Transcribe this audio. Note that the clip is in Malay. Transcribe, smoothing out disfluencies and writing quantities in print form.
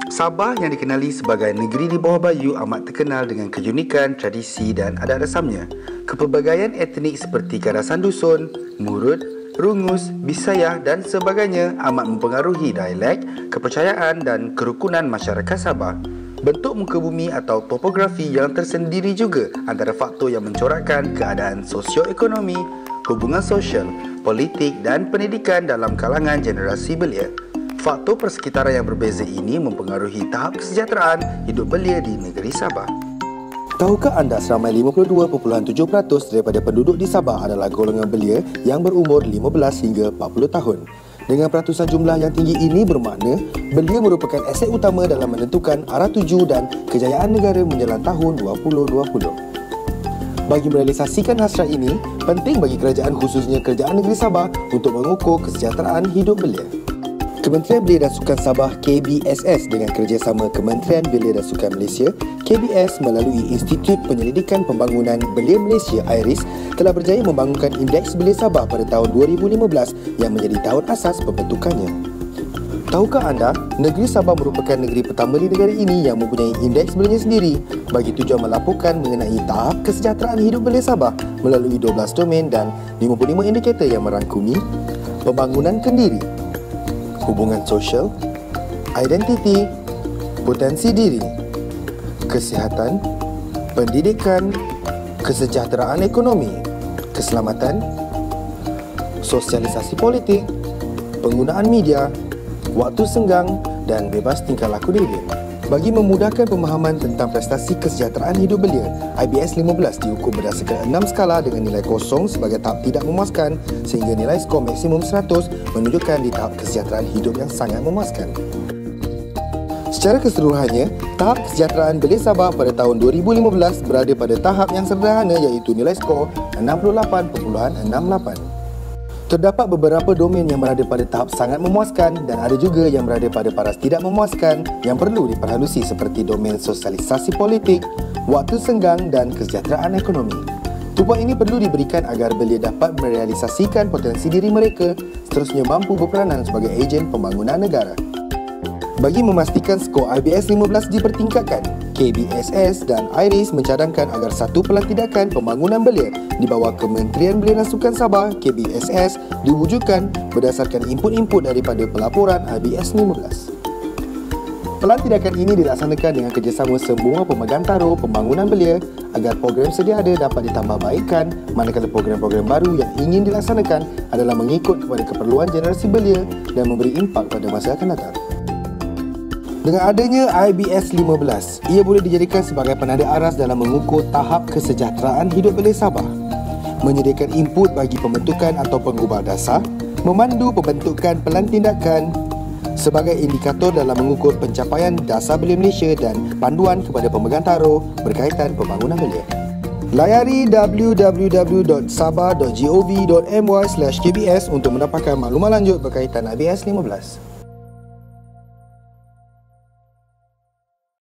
Sabah yang dikenali sebagai negeri di bawah bayu amat terkenal dengan keunikan, tradisi dan adat rasamnya. Kepelbagaian etnik seperti karasan dusun, murut, rungus, bisayah dan sebagainya amat mempengaruhi dialek, kepercayaan dan kerukunan masyarakat Sabah. Bentuk muka bumi atau topografi yang tersendiri juga antara faktor yang mencorakkan keadaan sosioekonomi, hubungan sosial, politik dan pendidikan dalam kalangan generasi belia. Faktor persekitaran yang berbeza ini mempengaruhi tahap kesejahteraan hidup belia di negeri Sabah. Tahukah anda seramai 52.7% daripada penduduk di Sabah adalah golongan belia yang berumur 15 hingga 40 tahun. Dengan peratusan jumlah yang tinggi ini bermakna belia merupakan aset utama dalam menentukan arah tuju dan kejayaan negara menjelang tahun 2020. Bagi merealisasikan hasrat ini, penting bagi kerajaan khususnya Kerajaan Negeri Sabah untuk mengukur kesejahteraan hidup belia. Kementerian Belia dan Sukan Sabah KBSS dengan kerjasama Kementerian Belia dan Sukan Malaysia KBS melalui Institut Penyelidikan Pembangunan Belia Malaysia IRIS telah berjaya membangunkan Indeks Belia Sabah pada tahun 2015 yang menjadi tahun asas pembentukannya. Tahukah anda, negeri Sabah merupakan negeri pertama di negara ini yang mempunyai indeks belianya sendiri bagi tujuan melaporkan mengenai tahap kesejahteraan hidup belia Sabah melalui 12 domain dan 55 indikator yang merangkumi pembangunan kendiri, hubungan sosial, identiti, potensi diri, kesihatan, pendidikan, kesejahteraan ekonomi, keselamatan, sosialisasi politik, penggunaan media, waktu senggang dan bebas tingkah laku diri. Bagi memudahkan pemahaman tentang prestasi kesejahteraan hidup belia, IBS 15 diukur berdasarkan 6 skala dengan nilai kosong sebagai tahap tidak memuaskan sehingga nilai skor maksimum 100 menunjukkan di tahap kesejahteraan hidup yang sangat memuaskan. Secara keseluruhannya, tahap kesejahteraan belia Sabah pada tahun 2015 berada pada tahap yang sederhana iaitu nilai skor 68.68. Terdapat beberapa domain yang berada pada tahap sangat memuaskan dan ada juga yang berada pada paras tidak memuaskan yang perlu diperhalusi seperti domain sosialisasi politik, waktu senggang dan kesejahteraan ekonomi. Tumpuan ini perlu diberikan agar belia dapat merealisasikan potensi diri mereka seterusnya mampu berperanan sebagai ejen pembangunan negara. Bagi memastikan skor IBS 15 dipertingkatkan, KBSS dan IRIS mencadangkan agar satu pelantidakan pembangunan belia di bawah Kementerian Belia dan Sukan Sabah KBSS diwujudkan berdasarkan input-input daripada pelaporan IBS 15. Pelantidakan ini dilaksanakan dengan kerjasama semua pemegang taruh pembangunan belia agar program sedia ada dapat ditambah baikkan manakala program-program baru yang ingin dilaksanakan adalah mengikut kepada keperluan generasi belia dan memberi impak pada masa akan datang. Dengan adanya IBS 15, ia boleh dijadikan sebagai penanda aras dalam mengukur tahap kesejahteraan hidup belia Sabah, menyediakan input bagi pembentukan atau penggubal dasar, memandu pembentukan pelantindakan sebagai indikator dalam mengukur pencapaian dasar belia Malaysia dan panduan kepada pemegang taruh berkaitan pembangunan belia. Layari www.sabah.gov.my/kbs untuk mendapatkan maklumat lanjut berkaitan IBS 15.